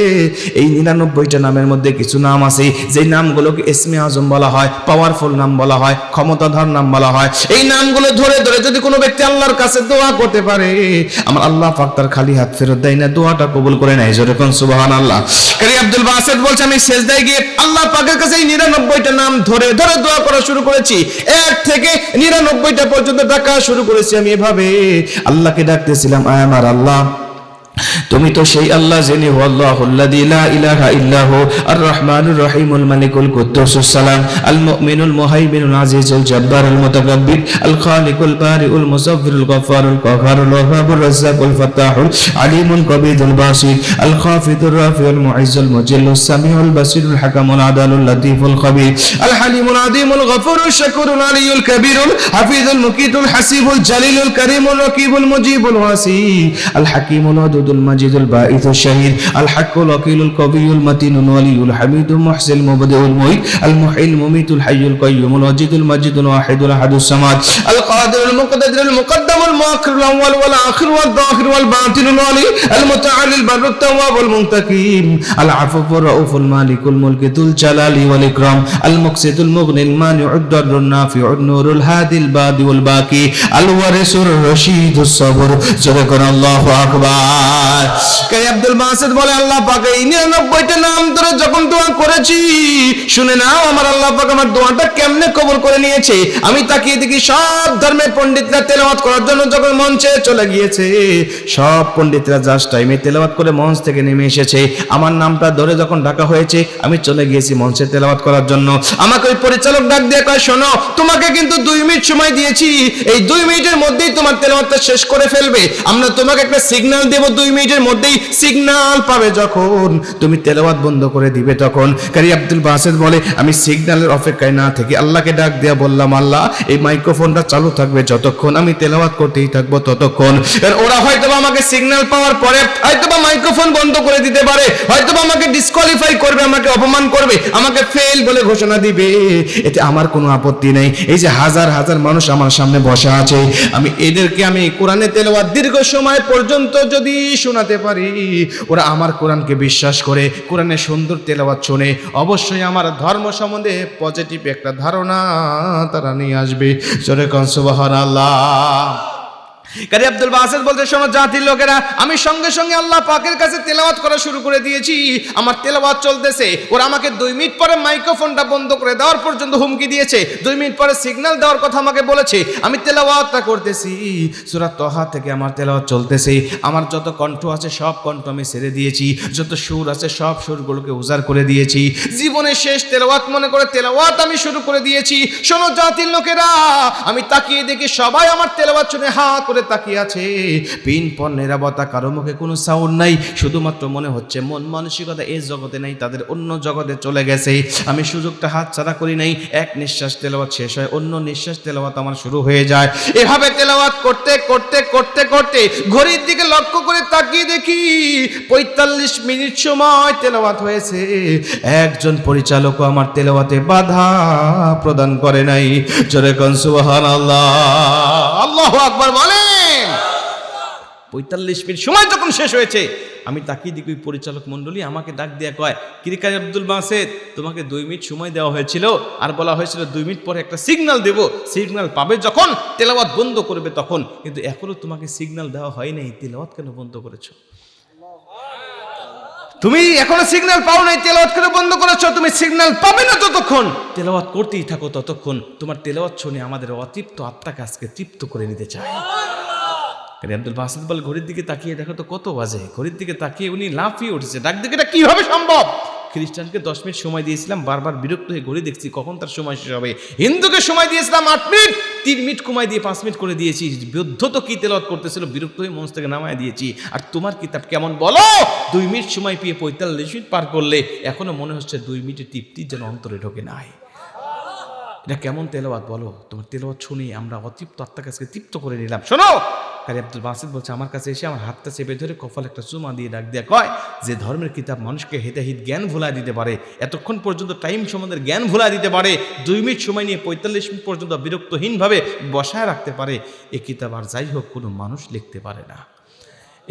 এই 99টা নামের মধ্যে কিছু নাম আছে যে নামগুলোকে ইসমে আজম বলা হয়, পাওয়ারফুল নাম বলা হয়, ক্ষমতাধর নাম বলা হয়। এই নামগুলো ধরে ধরে যদি কোনো ব্যক্তি আল্লাহর কাছে দোয়া করতে পারে, আমার আল্লাহ পাক তার খালি হাত ফেরত দেয় না, দোয়াটা কবুল করে নেয়। জোরে কোন সুবহানাল্লাহ। কারি আব্দুল বাসিত বলছে আমি সেজদায় গিয়ে আল্লাহ পাকের কাছে এই 99টা নাম ধরে ধরে দোয়া করা শুরু করেছি। 1 থেকে 99টা পর্যন্ত ডাকা শুরু করেছি। আমি এভাবে আল্লাহকে ডাকতেছিলাম, আয় আমার আল্লাহ, তুমি তো সেই আল্লাহ যিনি আল্লাহুল্লাযী লা ইলাহা ইল্লাহু আর রহমানুর রহিমুল মালিকুল কুদ্দুসুস সালাম আল মুমিনুল মুহাইমিনুল আজিজুল জব্বারুল মুতাকাব্বির আল খালিকুল বারিউল মুসাব্বিরুল গফফারুল কাহ্হারুল ওয়াহ্হাবুর রাজ্জাকুল ফাত্তাহুল আলিমুল কবিরুল বাসির আল খাফিদুর রাফিউল মুইজ্জুল মুজিল্লুস সামিউল বাসিরুল হাকামুল আদালুল লতীফুল খবীর আল হালিমুল আযীমুল গফুরুশ শাকুরুল আলিয়ুল কবিরুল হাফিজুল মুকিতুল হাসিবুল জালিলুল কারীমুল রকিবুল মুজিবুল ওয়াসি আল হাকিমুল المجيد الباعث الشهيد الحق الوكيل القوي المتين الولي الحميد المحسن المبدئ المعيد المحيي المميت الحي القيوم الواجد المجيد الواحد الاحد الصمد القادر المقتدر المقدم المؤخر الاول والاخر والظاهر والباطن الولي المتعالي البر التواب المنتقم العفو الرؤوف المالك الملك ذو الجلال والاكرام المقسط المغني المانع الضر النافع النور الهادي البادي والباقي الوارث الرشيد الصبر صدق الله اكبر। কারি আব্দুল বাসিত বলে আল্লাহ পাক এই 99টা নাম ধরে যখন দোয়া করেছি, শুনে নাও আমার আল্লাহ পাক আমার দোয়াটা কেমনে কবুল করে নিয়েছে। আমি তাকিয়ে দেখি সব ধর্মের পণ্ডিতরা তেলাওয়াত করার জন্য যখন মঞ্চে চলে গিয়েছে, সব পণ্ডিতরা জাস্ট টাইমে তেলাওয়াত করে মঞ্চ থেকে নেমে এসেছে। আমার নামটা ধরে যখন ডাকা হয়েছে আমি চলে গিয়েছি মঞ্চে তেলাওয়াত করার জন্য। আমাকে ওই পরিচালক ডাক দিয়ে কয় শোনো, তোমাকে কিন্তু 2 মিনিট সময় দিয়েছি, এই 2 মিনিটের মধ্যেই তোমার তেলাওয়াতটা শেষ করে ফেলবে। আমরা তোমাকে একটা সিগন্যাল দেব, 2 মিনিটের মধ্যেই সিগন্যাল পাবে যখন তুমি তেলাওয়াত বন্ধ করে দিবে তখন। কারি আব্দুল বাসিত বলে আমি সিগন্যালের অপেক্ষায় না থেকে আল্লাহকে ডাক দিয়া বললাম, আল্লাহ এই মাইক্রোফোনটা চালু থাকবে যতক্ষণ, আমি তেলাওয়াত করতেই থাকবো ততক্ষণ। ওরা হয়তো আমাকে সিগন্যাল পাওয়ার পরে হয়তো মাইক্রোফোন বন্ধ করে দিতে পারে, হয়তো আমাকে ডিসকোয়ালিফাই করবে, আমাকে অপমান করবে, আমাকে ফেল বলে ঘোষণা দিবে, এতে আমার কোনো আপত্তি নেই। এই যে হাজার হাজার মানুষ আমার সামনে বসা আছে, আমি এদেরকে আমি কোরআনে তেলাওয়াত দীর্ঘ সময় পর্যন্ত যদি শোনাতে পারি, ওরা আমার কোরআনকে বিশ্বাস করে কোরআনের সুন্দর তেলাওয়াত শুনে অবশ্যই আমার ধর্ম সম্বন্ধে পজিটিভ একটা ধারণা তারা নিয়ে আসবে। জোরে কোন সুবহানাল্লাহ। কারি আব্দুল বাসিত বলতে শোনো জাতির লোকেরা, আমি সঙ্গে সঙ্গে আল্লাহ পাকের কাছে তেলাওয়াত করা শুরু করে দিয়েছি। আমার তেলাওয়াত চলতেছে, ওরা আমাকে 2 মিনিট পরে মাইক্রোফোনটা বন্ধ করে দেওয়ার পর্যন্ত হুমকি দিয়েছে, 2 মিনিট পরে সিগন্যাল দেওয়ার কথা আমাকে বলেছে। আমি তেলাওয়াতটা করতেছি, সূরা তাহা থেকে আমার তেলাওয়াত চলতেছে। আমার যত কণ্ঠ আছে সব কণ্ঠ আমি ছেড়ে দিয়েছি, যত সুর আছে সব সুরগুলোকে উজাড় করে দিয়েছি। জীবনের শেষ তেলাওয়াত মনে করে তেলাওয়াত আমি শুরু করে দিয়েছি। শোনো জাতির লোকেরা, আমি তাকিয়ে দেখি সবাই আমার তেলাওয়াত শুনে হা করে তাকিয়ে আছে। পিনপন নিরাপত্তা, কারো মুখে কোনো সাউন্ড নাই, শুধুমাত্র মনে হচ্ছে মন মানসিকতা এই জগতে নাই, তাদের অন্য জগতে চলে গেছে। আমি সুযোগটা হাতছাড়া করি নাই। এক নিঃশ্বাস তেলাওয়াত শেষ হয়, অন্য নিঃশ্বাস তেলাওয়াত আমার শুরু হয়ে যায়। এভাবে তেলাওয়াত করতে করতে করতে করতে ঘড়ির দিকে লক্ষ্য করে তাকিয়ে দেখি 45 মিনিট সময় তেলাওয়াত হয়েছে। একজন পরিচালকও আমার তেলাওয়াতে বাধা প্রদান করে নাই। জোরে কোন সুবহানাল্লাহ, আল্লাহু আকবার বলেন। 45 মিনিট সময় যখন শেষ হয়েছে, আমি তাকিয়ে দেখি ওই পরিচালক মণ্ডলী আমাকে ডাক দিয়ে কয়, কি কারি আব্দুল বাসিত, তোমাকে 2 মিনিট সময় দেওয়া হয়েছিল, আর বলা হয়েছিল 2 মিনিট পরে একটা সিগন্যাল দেব, সিগন্যাল পাবে যখন তেলাওয়াত বন্ধ করবে তখন, কিন্তু এখনো তোমাকে সিগন্যাল দেওয়া হয় নাই, তেলাওয়াত কেন বন্ধ করেছো? তুমি এখনো সিগন্যাল পাও নাই, তেলাওয়াত করে বন্ধ করেছো, তুমি সিগন্যাল পাবে না যতক্ষণ তেলাওয়াত করতেই থাকো ততক্ষণ। তোমার তেলাওয়াত শুনে আমাদের অতৃপ্ত আত্মাকে আজকে তৃপ্ত করে নিতে চায়। আব্দুল বাসিত বল, ঘড়ির দিকে তাকিয়ে দেখো তো কত বাজে। ঘড়ির দিকে তাকিয়ে উনি লাফিয়ে উঠেছে, ডাক দিকে, এটা কিভাবে সম্ভব? খ্রিস্টানকে 10 মিনিট সময় দিয়েছিলাম, বারবার বিরক্ত হয়ে ঘড়ি দেখছি কখন তার সময় শেষ হবে। হিন্দুকে সময় দিয়েছিলাম 8 মিনিট, 3 মিনিট কমাই দিয়ে 5 মিনিট করে দিয়েছি। বৌদ্ধ তো কি তেলাওয়াত করতেছিল, বিরক্ত হয়ে মঞ্চ থেকে নামায় দিয়েছি। আর তোমার কিতাব কেমন বলো? 2 মিনিট সময় পেয়ে 45 মিনিট পার করলে এখনো মনে হচ্ছে 2 মিনিটের তৃপ্তি যেন অন্তরে ঢোকে নাই। এটা কেমন তেলাওয়াত বলো? তোমার তেলাওয়াত শুনি আমরা অতৃপ্ত আত্মাকে আজকে তৃপ্ত করে নিলাম। শোনো, কারি আব্দুল বাসিত বলছে, আমার কাছে এসে আমার হাতটা চেপে ধরে কপাল একটা চুমা দিয়ে ডাক দিয়া কয়, যে ধর্মের কিতাব মানুষকে হেদাহিত জ্ঞান ভুলাই দিতে পারে, এতক্ষণ পর্যন্ত টাইম সম্বন্ধে জ্ঞান ভুলাই দিতে পারে, 2 মিনিট সময় নিয়ে 45 মিনিট পর্যন্ত বিরক্তহীনভাবে বসায় রাখতে পারে, এই কিতাব আর যাই হোক কোনো মানুষ লিখতে পারে না।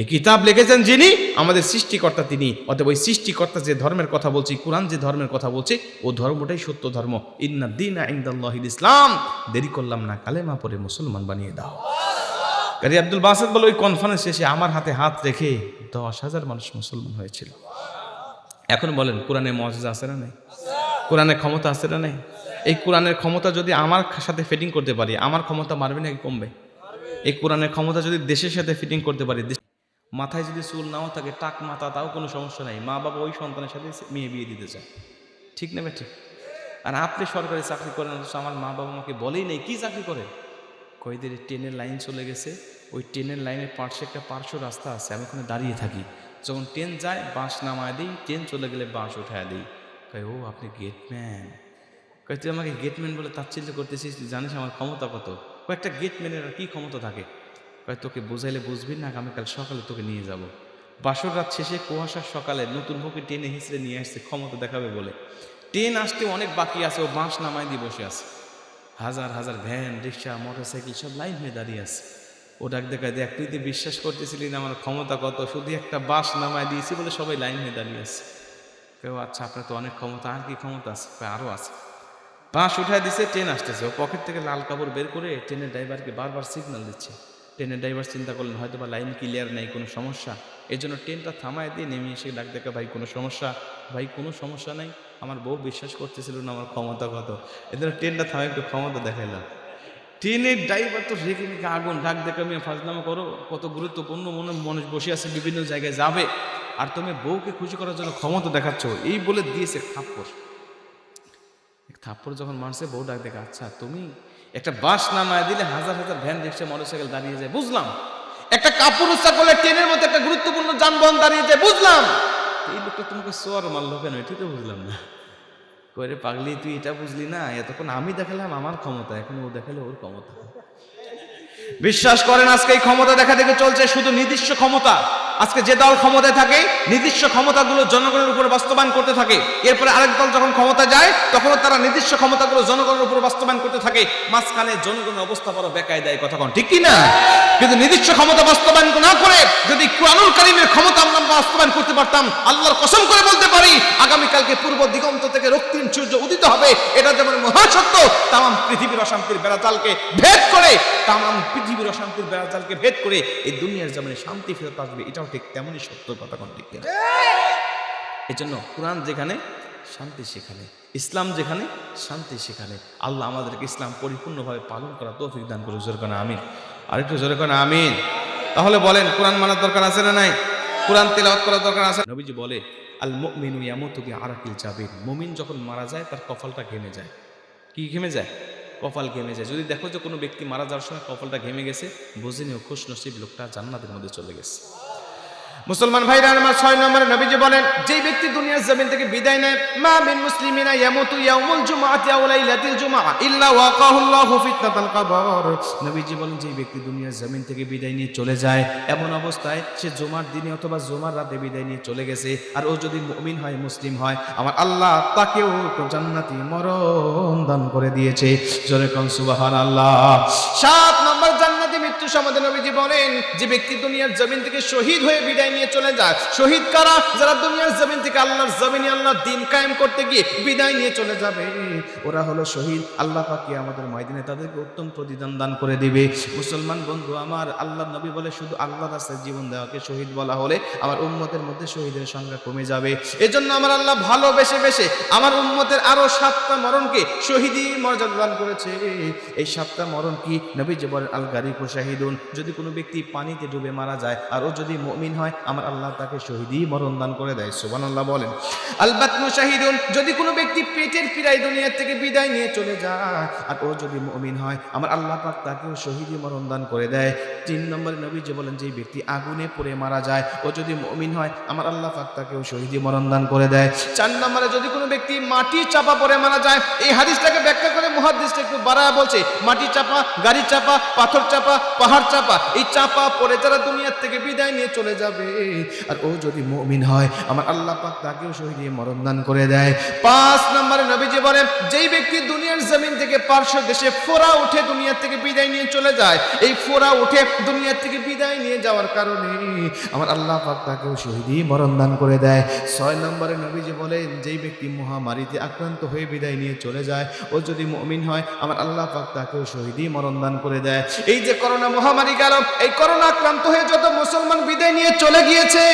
এই কিতাব লিখেছেন যিনি, আমাদের সৃষ্টিকর্তা তিনি। অতএব ওই সৃষ্টিকর্তা যে ধর্মের কথা বলছি, কোরআন যে ধর্মের কথা বলছে, ও ধর্মটাই সত্য ধর্ম। ইন্না দীনা ইনদাল্লাহিল ইসলাম। দেরি করলাম না, কালেমা পড়ে মুসলমান বানিয়ে দাও। কারি আব্দুল বাসিত বলে, ওই কনফারেন্স শেষে আমার হাতে হাত রেখে 10,000 মানুষ মুসলমান হয়েছিল। এখন বলেন, কোরআনে মুআজিজা আছে না নাই? কোরআনের ক্ষমতা আছে না নাই? এই কোরআনের ক্ষমতা যদি আমার সাথে ফিটিং করতে পারি, আমার ক্ষমতা বাড়বে নাকি কমবে? এই কোরআনের ক্ষমতা যদি দেশের সাথে ফিটিং করতে পারি, মাথায় যদি চুল নাও থাকে, টাক মাথা, তাও কোনো সমস্যা নাই। মা বাবা ওই সন্তানের সাথে মেয়ে বিয়ে দিতে চায়, ঠিক না ঠিক? আর আপনি সরকারি চাকরি করেন, অথচ আমার মা বাবা আমাকে বলেই নেই কি চাকরি করে। কয়েদের ট্রেনের লাইন চলে গেছে, ওই ট্রেনের লাইনের পাশে একটা পার্শ্ব রাস্তা আছে, আমি ওখানে দাঁড়িয়ে থাকি। যখন ট্রেন যায় বাঁশ নামায় দিই, ট্রেন চলে গেলে বাঁশ উঠায় দিই। কয়, ও আপনি গেটম্যান? কয়, তুই আমাকে গেটম্যান বলে তাচ্ছিল্য করতেছিস, তুই জানিস আমার ক্ষমতা কত? কয়েকটা গেটম্যানের আর কি ক্ষমতা থাকে? কয়, তোকে বোঝাইলে বুঝবি না, আগামীকাল সকালে তোকে নিয়ে যাব। বাসর রাত শেষে কুয়াশার সকালে নতুন বউকে টেনে হিঁচড়ে নিয়ে আসছে ক্ষমতা দেখাবে বলে। ট্রেন আসতে অনেক বাকি আছে, ও বাঁশ নামায় দিয়ে বসে আছে। হাজার হাজার ভ্যান, রিক্সা, মোটরসাইকেল সব লাইন হয়ে দাঁড়িয়ে আছে। ও ডাক দেখায়, দেখ তুই তো বিশ্বাস করতেছিলি না আমার ক্ষমতা কত, শুধু একটা বাঁশ নামায় দিয়েছি বলে সবাই লাইন হয়ে দাঁড়িয়ে আছে। কেউ, আচ্ছা আপনার তো অনেক ক্ষমতা, আর কি ক্ষমতা আছে? আরও আছে। বাঁশ উঠায় দিছে, ট্রেন আসতেছে। ও পকেট থেকে লাল কাপড় বের করে ট্রেনের ড্রাইভারকে বারবার সিগন্যাল দিচ্ছে। ট্রেনের ড্রাইভার চিন্তা করলেন হয়তো বা লাইন ক্লিয়ার নেই, কোনো সমস্যা। এই জন্য ট্রেনটা থামায় দিয়ে নেমে এসে ডাক দেখা, ভাই কোনো সমস্যা? ভাই কোনো সমস্যা নাই। আমার বউ বিশ্বাস করতেছিল না আমার ক্ষমতা কত, এই জন্য ট্রেনটা থামায় একটু ক্ষমতা দেখাইলাম। ট্রেনের ড্রাইভার তো রেখে রেখে আগুন, ডাক দেখা, আমি ফাজলামো করো, কত গুরুত্বপূর্ণ মানুষ বসে আছে, বিভিন্ন জায়গায় যাবে, আর তুমি বউকে খুশি করার জন্য ক্ষমতা দেখাচ্ছ। এই বলে দিয়েছে থাপ্পড়। থাপ্পড় যখন মারছে, বউ ডাক দেখা, আচ্ছা তুমি একটা বাস নামায় দিলে হাজার হাজার ভ্যান, রিক্সা, মোটরসাইকেল দাঁড়িয়ে যায়, বুঝলাম। একটা কাপড় উচ্চা করলে ট্রেনের মধ্যে একটা গুরুত্বপূর্ণ যানবাহন দাঁড়িয়ে যায়, বুঝলাম। এই লোকটা তোমাকে সোয়ার মারলো কেন, এটি তো বুঝলাম না। কয়ে, পাগলি তুই এটা বুঝলি না? এতক্ষণ আমি দেখালাম আমার ক্ষমতা, এখন ও দেখালো ওর ক্ষমতা। বিশ্বাস করেন, আজকে এই ক্ষমতা দেখা দেখে চলছে শুধু নির্দিষ্ট ক্ষমতা। আজকে যে দল ক্ষমতায় থাকে, নির্দিষ্ট ক্ষমতাগুলো জনগণের উপর বাস্তবায়ন করতে থাকে। এরপরে আরেক দল যখন ক্ষমতা যায়, তখনও তারা নির্দিষ্ট ক্ষমতাগুলো জনগণের উপর বাস্তবায়ন করতে থাকে। মাঝখানে জনগণের অবস্থা বড় বেকায়দায়, কথা কোন ঠিক কি না? কিন্তু নির্দিষ্ট ক্ষমতা বাস্তবায়ন না করে যদি কুরআনুল কারীমের ক্ষমতা আমরা বাস্তবায়ন করতে পারতাম, আল্লাহর কসম করে বলতে পারি, আগামীকালকে পূর্ব দিগন্ত থেকে রক্তিম সূর্য উদিত হবে। এটা যেমন মহাসত্য, তাম পৃথিবীর অশান্তির বেড়াজালকে ভেদ করে, তাম পৃথিবীর অশান্তির বেড়াজালকে ভেদ করে এই দুনিয়ার যেমন শান্তি ফেরত আসবে, এটাও ঠিক তেমনই সত্য, কথা কোন ঠিক না? এই জন্য কোরআন যেখানে শান্তি সেখানে, ইসলাম যেখানে শান্তি সেখানে। আল্লাহ আমাদেরকে ইসলাম পরিপূর্ণভাবে পালন করা তৌফিক দান করে। জোরে কোনা আমিন। আরেকটু জোরে কোনা আমিন। তাহলে বলেন, কোরআন মানার দরকার আছে না নাই? কোরআন তেলাওয়াত করার দরকার আছে। নবীজি বলে, আল মুমিনু ইয়ামুতু বিআরাকিল জাবিন। মুমিন যখন মারা যায় তার কপালটা ঘেমে যায়। কি ঘেমে যায়? কপাল ঘেমে যায়। যদি দেখো যে কোনো ব্যক্তি মারা যাওয়ার সময় কপালটা ঘেমে গেছে, বুঝে নিও খুশনসিব, লোকটা জান্নাতের মধ্যে চলে গেছে। মুসলমান ভাইরা আমার 6 নম্বরে নবীজি বলেন, যেই ব্যক্তি দুনিয়ার জমিন থেকে বিদায় নেয়, মা মিন মুসলিমিনা ইয়ামুতু ইয়াউমুল জুমআতি আও লাইলাতিল জুমআ ইল্লা ওয়াকাহুল্লাহু ফিতনাতাল কবর। নবীজি বলেন, যেই ব্যক্তি দুনিয়ার জমিন থেকে বিদায় নিয়ে চলে যায়, এমন অবস্থায় সে জুমার দিনে অথবা জুমার রাতে বিদায় নিয়ে চলে গেছে, আর ও যদি মুমিন হয়, মুসলিম হয়, আমার আল্লাহ তাকেও জান্নাতি মরণ দান করে দিয়েছে। জোরে কোন সুবহানাল্লাহ। 7 নম্বর জান্নাতি জান্নাতি মৃত্যু সম্বন্ধে নবীজি বলেন, যে ব্যক্তি দুনিয়ার জমিন থেকে শহীদ হয়ে বিদায় নিয়ে চলে যায়। শহীদ কারা? যারা দুনিয়ার জমিন থেকে আল্লাহর জমিনে আল্লাহর দ্বীন কায়েম করতে গিয়ে বিদায় নিয়ে চলে যাবে, ওরা হলো শহীদ। আল্লাহ পাক কিয়ামতের ময়দানে তাদেরকে উত্তম প্রতিদান দান করে দিবে। মুসলমান বন্ধু আমার, আল্লাহর নবী বলে শুধু আল্লাহর রাস্তায় জীবন দেওয়াকে শহীদ বলা হলে আমার উম্মতের মধ্যে শহীদের সংখ্যা কমে যাবে। এজন্য আমার আল্লাহ ভালোবেসে বেশে আমার উম্মতের আরো 7টা মরণকে শহীদি মর্যাদা দান করেছে। এই 7টা মরণ কি? নবীজি বলেন, আল গারিকু শাহিদুন, যদি কোনো ব্যক্তি পানিতে ডুবে মারা যায় আর ও যদি মুমিন হয়, আমার আল্লাহ তাকে শহীদি মরণ দান করে দেয়। সুবহানাল্লাহ বলেন। আল বাতনু শাহিদুন, যদি কোনো ব্যক্তি পেটের পীড়ায় দুনিয়া থেকে বিদায় নিয়ে চলে যায় আর ও যদি মুমিন হয়, আমার আল্লাহ পাক তাকেও শহীদি মরণ দান করে দেয়। 3 নম্বরে নবীজি বলেন, যে ব্যক্তি আগুনে পড়ে মারা যায় ও যদি মুমিন হয়, আমার আল্লাহ পাক তাকেও শহীদি মরণ দান করে দেয়। 4 নম্বরে যদি কোনো ব্যক্তি মাটি চাপা পড়ে মারা যায়, এই হাদিসটাকে ব্যাখ্যা করে মুহাদ্দিসটা একটু বাড়ায় বলছে, মাটি চাপা, গাড়ি চাপা, পাথর চাপা, পাহাড় চাপা, এই চাপা পড়ে যারা দুনিয়ার থেকে বিদায় নিয়ে চলে যাবে আর ও যদি মুমিন হয়, আমার আল্লাহ পাক তাকেও শহীদি মরণ দান করে দেয়। 5 নম্বরে নবীজি বলেন, যেই ব্যক্তি দুনিয়ার জমিন থেকে পার্শ্ব দেশে ফোরা উঠে দুনিয়া থেকে বিদায় নিয়ে চলে যায়, এই ফোরা উঠে দুনিয়া থেকে বিদায় নিয়ে যাওয়ার কারণে আমার আল্লাহ পাক তাকেও শহীদি মরণ দান করে দেয়। 6 নম্বরে নবীজি বলেন, যেই ব্যক্তি মহামারীতে আক্রান্ত হয়ে বিদায় নিয়ে চলে যায় ও যদি মুমিন হয়, আমার আল্লাহ পাক তাকেও শহীদি মরণ দান করে দেয়। এই যে করোনা মহামারী গেল, এই করোনা আক্রান্ত হয়ে যত মুসলমান বিদায় নিয়ে চলে গিয়েছে,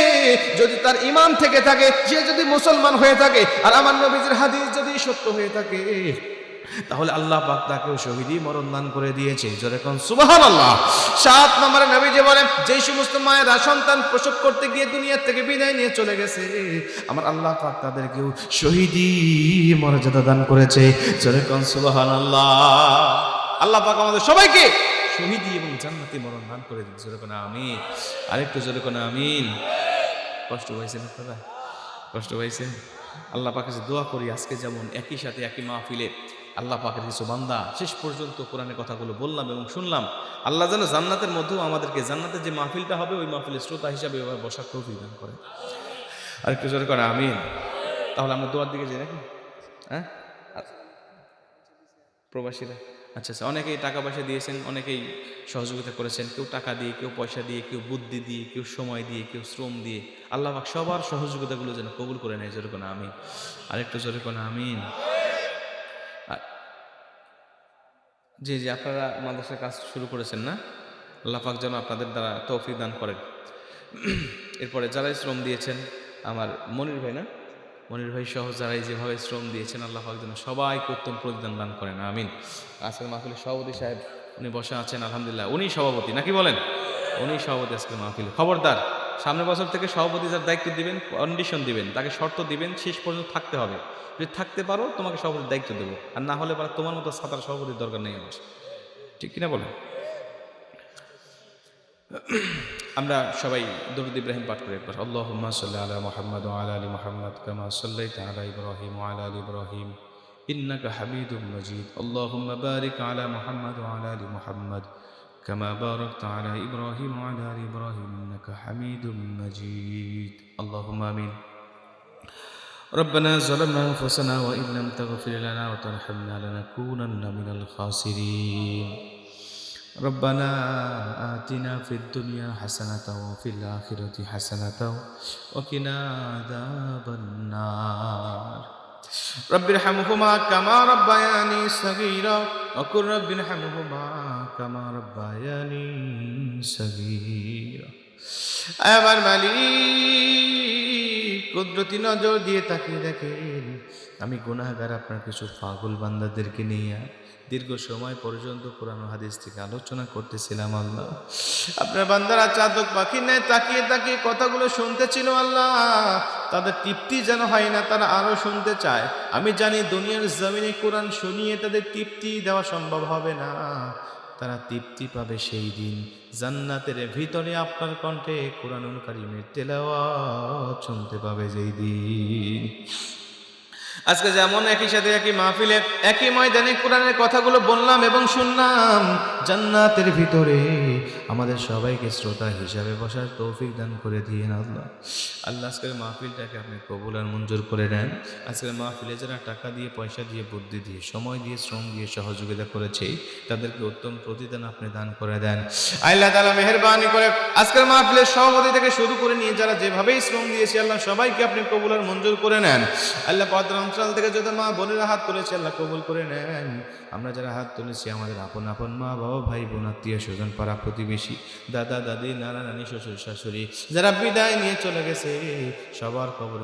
যদি তার ঈমান থেকে থাকে, সে যদি মুসলমান হয়ে থাকে আর আমার নবীজির হাদিস যদি সত্য হয়ে থাকে, তাহলে আল্লাহ পাক তাকেও শহীদি মরণ দান করে দিয়েছে। জোরে কোন সুবহানাল্লাহ। 7 নম্বরে নবীজি বলেন, যেই সমস্ত মায়েরা সন্তান প্রসব করতে গিয়ে দুনিয়া থেকে বিদায় নিয়ে চলে গেছে, আমার আল্লাহ পাক তাদেরকেও শহীদি মর্যাদা দান করেছে। জোরে কোন সুবহানাল্লাহ। আল্লাহ পাক আমাদের সবাইকে শহীদি এবং জান্নাতি মরণ দান করে দিন। জোরে কোন আমিন। আরেকটু জোরে কোন আমিন। কষ্ট পাইছেন আপনারা? কষ্ট পাইছেন? আল্লাহ পাকের কাছে দোয়া করি, আজকে যেমন একই সাথে একই মাহফিলে আল্লাহ পাকের কিছু বান্দা শেষ পর্যন্ত কোরআনের কথাগুলো বললাম এবং শুনলাম, আল্লাহ যেন জান্নাতের মধ্যেও আমাদেরকে জান্নাতের যে মাহফিলটা হবে ওই মাহফিলের শ্রোতা হিসাবে এভাবে বসার তৌফিক দান করে। আর একটু জোরে করে আমিন। তাহলে আমরা দোয়ার দিকে যাই নাকি? হ্যাঁ, প্রবাসীরা আচ্ছা আচ্ছা, অনেকেই টাকা পয়সা দিয়েছেন, অনেকেই সহযোগিতা করেছেন, কেউ টাকা দিয়ে, কেউ পয়সা দিয়ে, কেউ বুদ্ধি দিয়ে, কেউ সময় দিয়ে, কেউ শ্রম দিয়ে। আল্লাহ পাক সবার সহযোগিতাগুলো যেন কবুল করে নেয়। জোরে কোন আমিন। আরেকটু জোরে কোন আমিন। জি জি, আপনারা মাদ্রাসার কাজ শুরু করেছেন না? আল্লাহ পাক যেন আপনাদের দ্বারা তৌফিক দান করেন। এরপরে যারাই শ্রম দিয়েছেন, আমার মনির ভাই না, মনির ভাই সহ যারাই যেভাবে শ্রম দিয়েছেন, আল্লাহ পাক যেন সবাইকে উত্তম প্রতিদান দান করেন। আমিন। আজকের মাহফিলের সভাপতি সাহেব উনি বসে আছেন, আলহামদুলিল্লাহ উনি সভাপতি নাকি বলেন? উনি সভাপতি আজকের মাহফিলে। খবরদার, সামনের বছর থেকে সভাপতি যার দায়িত্ব দিবেন, কন্ডিশন দিবেন, তাকে শর্ত দিবেন, শেষ পর্যন্ত থাকতে হবে। যদি থাকতে পারো তোমাকে সভাপতির দায়িত্ব দেবো, আর না হলে তোমার মতো সাঁতার সভাপতির দরকার নেই আমার। ঠিক কিনা বলেন? আমরা সবাই দরুদ ইব্রাহিম পাঠ করে একবার। আল্লাহুম্মা সাল্লি আলা মুহাম্মাদ ওয়া আলা আলি মুহাম্মাদ কামা সাল্লাইতা আলা ইব্রাহিম ওয়া আলা আলি ইব্রাহিম ইন্নাকা হামিদুম মাজিদ। আল্লাহুম্মা বারিক আলা মুহাম্মাদ ওয়া আলা আলি মুহাম্মাদ কামা বারাকতা আলা ইব্রাহিম ওয়া আলা আলি ইব্রাহিম ইন্নাকা হামিদুম মাজিদ। আল্লাহুম্মা আমিন। ربنا ظلمنا أنفسنا وإن لم تغفر لنا وترحمنا لنكونن من الخاسرين. ربنا آتنا في الدنيا حسنة وفي الآخرة حسنة وقنا عذاب النار. رب ارحمهما كما ربياني صغيرا وقل رب ارحمهما كما ربياني صغيرا. আমার মালিক কুদরতি নজর দিয়ে তাকিয়ে দেখেন, আমি গুনাহগার আপনার কিছু পাগল বান্দাদেরকে নিয়ে দীর্ঘ সময় পর্যন্ত কোরআন হাদিস থেকে আলোচনা করতেছিলাম। আল্লাহ, আপনার বান্দারা চাতক পাখির ন্যায় তাকিয়ে তাকিয়ে কথাগুলো শুনতেছিল। আল্লাহ, তাদের তৃপ্তি যেন হয় না, তারা আরো শুনতে চায়। আমি জানি দুনিয়ার জমিনে কোরআন শুনিয়ে তাদের তৃপ্তি দেওয়া সম্ভব হবে না, তারা তৃপ্তি পাবে সেই দিন জান্নাতের ভিতরে আপনার কণ্ঠে কোরআনুল কারীমের তেলাওয়াত শুনতে পাবে যেই দিন। আজকে যেমন একই সাথে একই মাহফিলে একই ময়দানে কোরআনের কথাগুলো বললাম এবং শুনলাম, জান্নাতের ভিতরে আমাদের সবাইকে শ্রোতা হিসাবে বসার তৌফিক দান করে দিয়েন আল্লাহ। আল্লাহ আজকের মাহফিলটাকে আপনি কবুল আর মঞ্জুর করে নেন। আজকের মাহফিলে যারা টাকা দিয়ে, পয়সা দিয়ে, বুদ্ধি দিয়ে, সময় দিয়ে, শ্রম দিয়ে সহযোগিতা করেছে, তাদেরকে উত্তম প্রতিদান আপনি দান করে দেন। আল্লাহ তাআলা মেহেরবানি করে আজকের মাহফিলের সভাপতি থেকে শুরু করে নিয়ে যারা যেভাবেই শ্রম দিয়েছে আল্লাহ সবাইকে আপনি কবুল আর মঞ্জুর করে নেন। আল্লাহ পদ্র অঞ্চল থেকে যত মা বোনেরা হাত তুলেছে আল্লাহ কবুল করে নেন। আমরা যারা হাত তুলেছি আমাদের আপন আপন মা বাবা, ভাই বোন, আত্মীয় স্বজন, পাড়া প্রতিবেশী, দাদা দাদি, নানা নানি, শ্বশুর শাশুড়ি যারা বিদায় নিয়ে চলে গেছে সবার কবর